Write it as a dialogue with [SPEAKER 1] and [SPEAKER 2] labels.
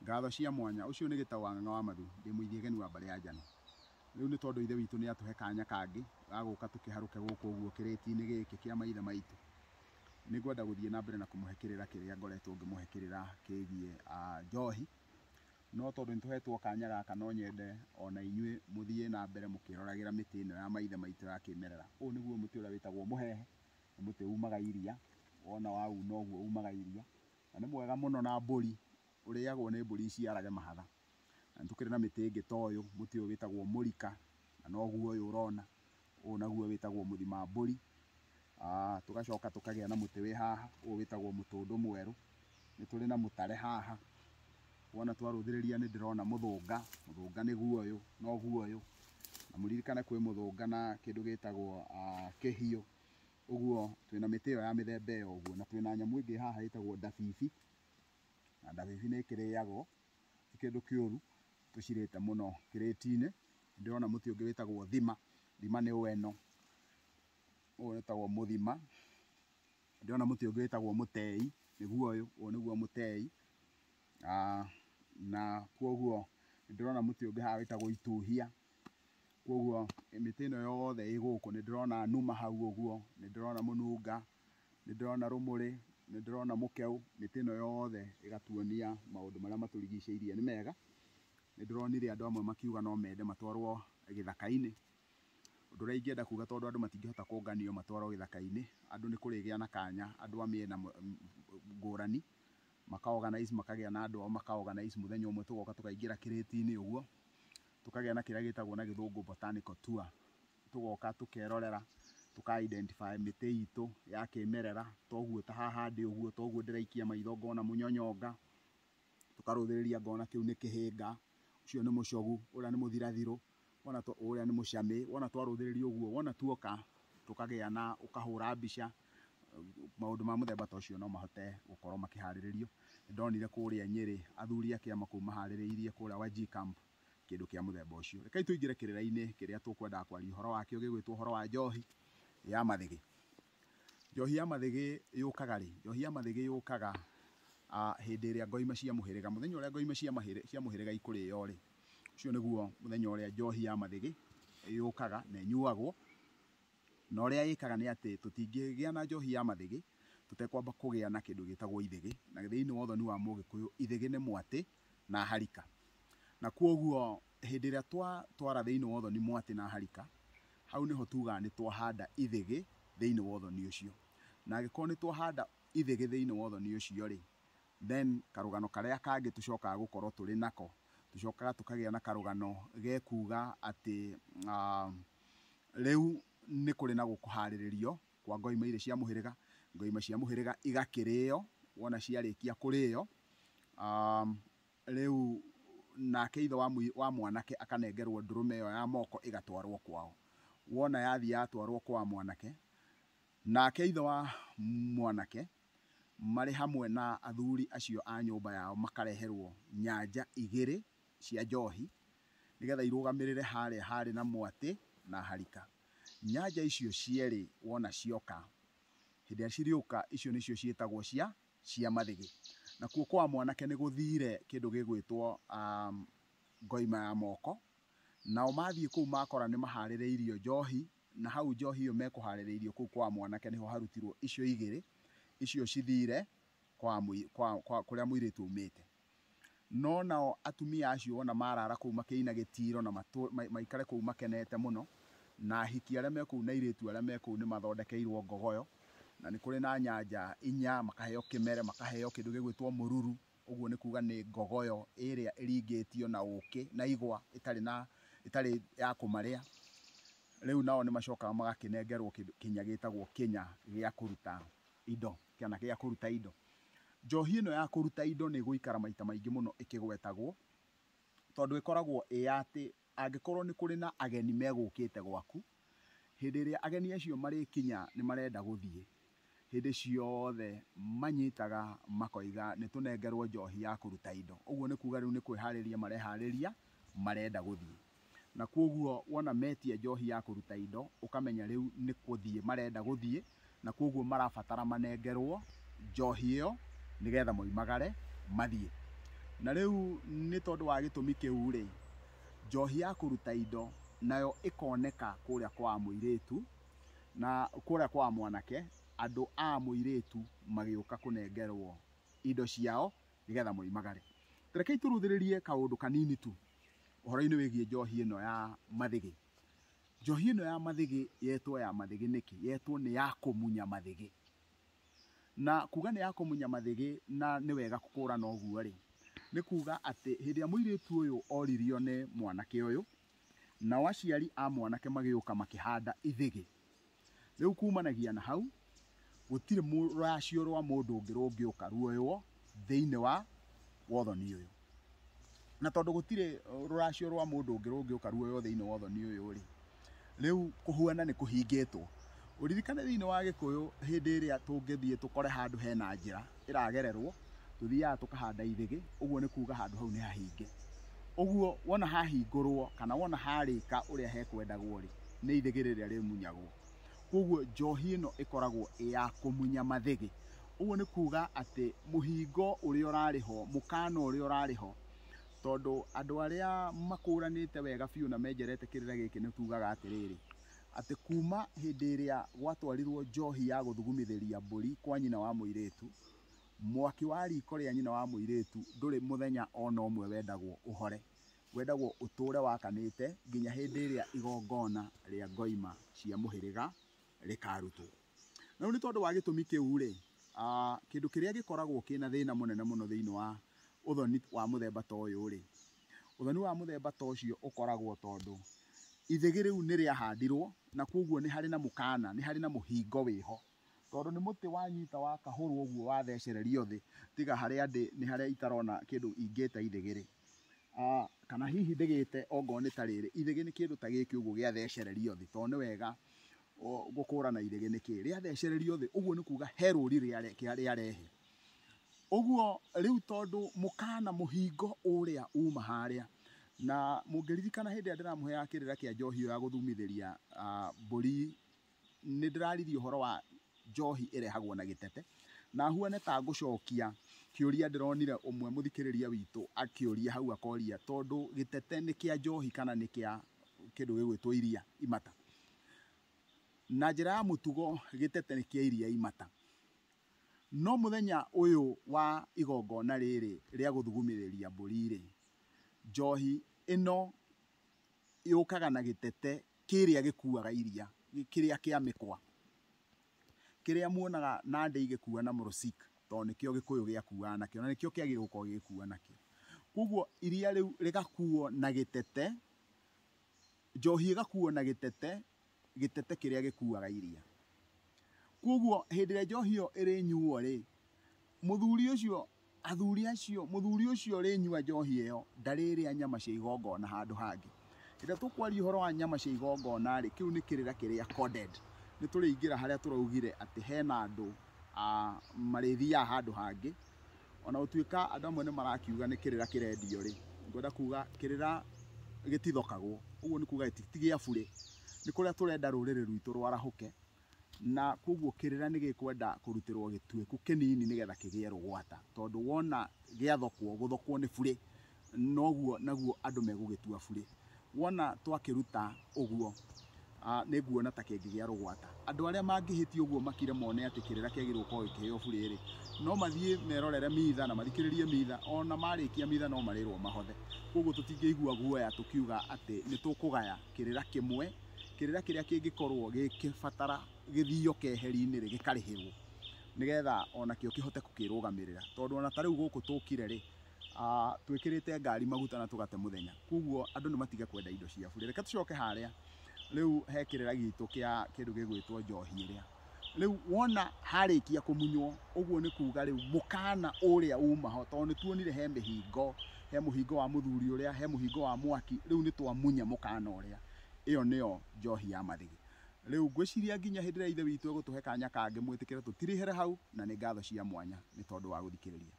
[SPEAKER 1] ngatho cia mwanya ucio nĩ Gĩtaũ wa Ng'ang'a wa Mathu ndĩ mũithĩgeni wa mbarĩ ya Njano. Rĩu nĩ tondũ ithe witũ nĩ atũhe kanya kangĩ ga gũka tũkĩharũke gũkũ ũguo kĩrĩti-inĩ gĩkĩ kĩa maithe maitũ. Nĩ ngwenda gũthiĩ na mbere na kũmũhe kĩrĩra kĩrĩa ngoretwo ngĩmũhe kĩrĩra kĩgiĩ njohi, no tondũ nĩ tũhetwo kanya gaka no nyende ona inyuĩ mũthiĩ na mbere mũkĩroragĩra mĩtĩ ĩno ya maithe maitũ ya kĩmerera. Ũyũ nĩguo mũtĩ ũrĩa wĩtagwo mũhehe, nĩ mũtĩ umaga iria, wona wauna ũguo umaga iria, na nĩ mwega mũno na mbũri, ũrĩagwo nĩ mbũri iciarage mahatha. Na nĩ tũkĩrĩ na mĩtĩ ĩngĩ ta ũyũ, mũtĩ ũyũ wĩtagwo mũrika, na noguo ũyũ ũrona, ũyũ naguo wĩtagwo mũthima mbũri. Tũgacoka tũkagĩa na mũtĩ wĩ haha, ũyũ wĩtagwo mũtũndũ mwerũ. Nĩ tũrĩ na mũtare haha, wona twarũthĩrĩria nĩ ndĩrona mũthũnga, mũthũnga nĩguo ũyũ, noguo ũyũ, na mũririkane kwĩ mũthũnga na kĩndũ gĩtagwo kĩhiũ. Ũguo twĩna mĩtĩ ĩyo ya mĩthemba ĩyo ũguo, na twĩna nyamũ ĩngĩ haha ĩtagwo ndabibi, na ndabibi nĩ ĩkĩrĩagwo, ti kĩndũ kĩũru, tũcirĩte mũno kĩrĩti-inĩ. Ndĩrona mũtĩ ũngĩ wĩtagwo thima, thima nĩ weno, ũyũ wĩtagwo mũthima. Ndĩrona mũtĩ ũngĩ wĩtagwo mũtei, nĩguo ũyũ, ũyũ nĩguo mũtei. Na kuoguo nĩndĩrona mũtĩ ũngĩ haha wĩtagwo ituhia. Kuoguo mĩtĩ ĩno yothe ĩ gũkũ, nĩndĩrona numa hau ũguo, nĩndĩrona mũnunga, nĩndĩrona rũmũrĩ, nĩndĩrona mũkeu, mĩtĩ ĩno yothe ĩgatuonia maũndũ marĩa matũrigicĩirie nĩ mega. Nĩndĩronire andũ amwe makiuga no mende matwarwo gĩthaka-inĩ, ũndũ ũrĩa ingĩenda kuga tondũ andũ matingĩhota kũnganio matwarwo gĩthaka-inĩ, andũ nĩ kũrĩgĩa na kanya, andũ a mĩena ngũrani maka organize, makagĩa na andũ ao maka organize mũthenya ũmwe tũgoka tũkaingĩra kĩrĩti-inĩ ũguo, tũkagĩa na kĩrĩa gĩtagwo na gĩthũngũ botanical tour. Tũgoka tũkerorera, tũka identify mĩtĩ itũ ya kĩmerera, toguo ta haha ndĩ ũguo, toguo ndĩraikia maitho ngona mũnyonyonga, tũkarũthĩrĩria ngona kĩu nĩ kĩhĩnga, ũcio nĩ mũcogu, ũrĩa nĩ mũthirathirũ, wona ũrĩa nĩ mũcamĩ, wona twarũthĩrĩria ũguo, wona tuoka tũkagĩa na ũkahũra mbica, maũndũ ma mũthemba ta ũcio no mahote gũkorwo makĩharĩrĩrio. Nĩndonire kũrĩa Nyĩrĩ athuri a kĩama kũu maharĩrĩirie kũrĩa Wajir camp kĩndũ kĩa mũthemba ũcio. Rekei tũingĩre kĩrĩra-inĩ kĩrĩa tũkwendaga kwaria ũhoro wakĩo gĩgwĩtwo ũhoro wa njohi ya mathĩgĩ. Njohi ya mathĩgĩ yũkaga rĩ? Njohi ya mathĩgĩ yũkaga hĩndĩ ĩrĩa ngoima cia mũhĩrĩga, mũthenya ũrĩa ngoima cia mũhĩrĩga ikũrĩo rĩ, ũcio nĩguo mũthenya ũrĩa njohi ya mathĩgĩ yũkaga na ĩnyuagwo. Na ũrĩa ĩkaga nĩ atĩ tũtingĩgĩa na njohi ya mathĩgĩ tũtekwamba kũgĩa na kĩndũ gĩtagwo ithĩgĩ, na thĩinĩ wa ũthoni wa Mũgĩkũyũ ithĩgĩ nĩ mwatĩ na harika. Na kuoguo hĩndĩ ĩrĩa twara thĩinĩ wa ũthoni mwatĩ na harika, hau nĩho tugaga nĩ twahanda ithĩgĩ thĩinĩ wa ũthoni ũcio. Na angĩkorwo nĩ twahanda ithĩgĩ thĩinĩ wa ũthoni ũcio rĩ, then karũgano karĩa kangĩ tũcokaga gũkorwo tũrĩ nako, tũcokaga tũkagĩa na karũgano gekuga atĩ rĩu nĩ kũrĩ na gũkũharĩrĩrio kwa ngoima irĩ cia mũhĩrĩga, ngoima cia mũhĩrĩga igakĩrĩo, wona ciarĩkia kũrĩo, rĩu nake ithe wa mwanake akanengerwo ndũrũme ĩyo ya moko ĩgatwarwo kwao. Wona yathiĩ yatwarwo kwa mwanake, nake ithe wa mwanake marĩ hamwe na athuri acio a nyũmba yao makareherwo nyanja igĩrĩ cia njohi, nĩgetha irũgamĩrĩre harĩa harĩ na mwatĩ na harika. Nyanja icio cierĩ wona cioka, hĩndĩ ĩrĩa cirĩũka, icio nĩcio ciĩtagwo cia mathĩgĩ. Na kuo kwa mwanake nĩ gũthire kĩndũ gĩgwĩtwo ngoima ya moko, nao mathiĩ kũu makora nĩ maharĩrĩirio njohi, na hau njohi ĩyo mekũharĩrĩirio kũu kwa mwanake nĩho harutirwo icio igĩrĩ, icio cithire kũrĩa mũirĩtu aumĩte. No nao atumia acio wona marara kũu makĩina gĩtiro na maikare kũu makenete mũno, na ahiki arĩa me kũu na airĩtu arĩa me kũu nĩ mathondekeirwo ngogoyo, na nĩ kũrĩ na nyanja inya, makaheo kĩmere, makaheo kĩndũ gĩgwĩtwo mũruru, ũguo nĩ kuga nĩ ngogoyo ĩrĩa ĩringĩtio na ũkĩ na igwa ĩtarĩ ya kũmarĩa. Rĩu nao nĩ macokaga magakĩnengerwo kĩnya gĩtagwo kĩnya gĩa kũruta indo, kĩna gĩa kũruta indo. Njohi ĩno ya kũruta indo nĩ gũikara maita maingĩ mũno ĩkĩgwetagwo, tondũ ĩkoragwo atĩ angĩkorwo nĩ kũrĩ na ageni megũkĩte gwaku, hĩndĩ ĩrĩa ageni acio marĩkinya nĩ marenda gũthiĩ, hĩndĩ ciothe manyitaga makoiga nĩ tũnengerwo njohi ya kũruta indo. Ũguo nĩ kuga rĩu nĩ kwĩharĩria mareharĩria marenda gũthiĩ. Na kuoguo wona metia njohi ya kũruta indo, ũkamenya rĩu nĩ gũthiĩ marenda gũthiĩ, na kuoguo marabatara manengerwo njohi ĩyo nĩgetha moimagare mathiĩ. na riu ni tondu wa gitumi kiu ri njohi ya kuruta indo nayo ikoneka kuria kwa muiritu na kuria kwa mwanake andu a muiritu magiuka kunengerwo indo ciao nigetha moimagare. Rekei turuthiririe kaundu kanini tu uhoro-ini wigie njohi ino ya mathigi. Njohi ino ya mathigi yetwo ya mathigi niki? Yetwo ni ya kumunya mathigi. Na kuga ni ya kumunya mathigi na ni wega kukurana uguo ri ni kuga ati hindi ya muiritu uyu oririo ni mwanake uyu na waciari a mwanake magiuka makihanda ithigi. Riu kumanagia na hau gutire ruracio rwa mundu ungi rungiuka ruoywo thiini wa wothoni uyu. Na tondu gutire ruracio rwa mundu ungi rungiuka ruoywo thiini wa wothoni uyu ri riu kuhuana ni kuhingitwo. Uririkane thiini wa Gikuyu hindi iria tungithie tukore handu hena njira iragererwo tuthiaga tukahanda ithigi, uguo ni kuga handu hau ni hahinge. Uguo wona hahingurwo kana wona harika uria hekwendagwo ri ni ithigi riria rimunyagwo. Koguo njohi ino ikoragwo ya kumunya mathigi. Uguo ni kuga ati muhingo uria urariho, mukana uria urariho, tondu andu aria makuranite wega biu na menjerete kirira giki ni tugaga atiriri ati kuma hindi iria gwatwarirwo njohi ya guthugumithiria mburi kwa nyina wa muiritu, mwaki wa riko ria nyina wa muiritu nduri muthenya ona umwe wendagwo uhore, wendagwo uture wakanite nginya hindi iria igongona ria ngoima cia muhiriga rikarutwo. Na ni tondu wa gitumi kiu ri kindu kiria gikoragwo kina thina munene muno thiini wa uthoni wa muthemba ta uyu ri, uthoni wa muthemba ta ucio ukoragwo tondu ithigi riu ni riahandirwo na koguo ni hari na mukana, ni hari na muhingo wiho, tondu ni muti wanyita wakahurwo uguo wathecererio thi, tiga haria ndi ni haria itarona kindu ingita ithigi ri kana hihi ndigite ongo ni tariri ithigi ni kindu ta giki uguo giathecererio thi, tondu ni wega gukurana ithigi niki riathecererio thi, uguo ni kuga he ruri riarehe. Uguo riu tondu mukana muhingo uria uma haria na mungiririkana hindi ndiramuhea kirira kia njohi ya guthumithiria mburi, ni ndiraririe uhoro wa njohi irehagwo na gitete, na huane ta ngucokia kiuria ndironire umwe muthikiriria witu akiuria hau akoria tondu gitete ni kia njohi kana ni kia kindu gigwitwo iria imata. Na njira ya mutugo gitete ni kia iria imata. No muthenya uyu wa igongona riri ria guthugumithiria mburi ri, njohi ino yukaga na gitete kiria gikuaga iria, kiria kia mikwa, kiria muonaga Nandi igikua na mursik, tondu nikio Gikuyu giakua nakio na nikio kiagirwo gukorwo gigikua nakio. Koguo iria riu rigakuo na gitete, njohi igakuo na gitete, gitete kiria gikuaga iria. Koguo hindi ria njohi iyo irinyuo ri, muthuri ucio muthuri ucio rinyua njohi iyo ndariria nyama cia igongona handu hangi. Ida tukwaria uhoro wa nyama cia igongona ri, kiu ni kirira kiria coded. Ni turiingira haria turaugire ati hena andu marithia handu hangi, ona utuika andu amwe ni marakiuga ni kirira kirendio ri, ngwenda kuga kirira gitithokagwo. Uguo ni kuga gitigia bure, ni kuria turenda ruriri rwitu rwarahuke, na koguo kirira ni gikwenda kurutirwo gitueku kinini nigetha kigie rugwata, tondu wona giathokwo guthokwo ni bure, noguo naguo andu megugitua bure. Wona twakiruta uguo ni nguona ta kingigia rugwata. Andu aria mangihitio uguo makire mone ati kirira kiagirwo ko gikiheo bure ri, no mathie merorere mitha na mathikiririe mitha, ona marikia mitha no marirwo mahothe. Koguo tutingeigua guoya tukiuga ati ni tukugaya kirira kimwe, kirira kiria kingikorwo gikibatara githio keheri-ini ri gikarihirwo nigetha ona kio kihote kukirugamirira, tondu ona tariu guku tukire ri twikirite ngari maguta na tugate muthenya. Koguo andu ni matige kwenda indo cia bure. Reke tucoke haria riu he kirira gitu kia kindu gigwitwo njohi iria. Riu wona harikia kumunywo, uguo ni kuga riu mukana uria umaho, tondu tuonire he mihingo, he muhingo wa muthuri uria, he muhingo wa mwaki, riu ni twamunya mukana uria. Iyo niyo njohi ya mathigi. Riu ngwiciria nginya hindi ria ithe witu egutuhe kanya kangi mwitikire tutirihere hau, na ni ngatho cia mwanya ni tondu wa guthikiriria.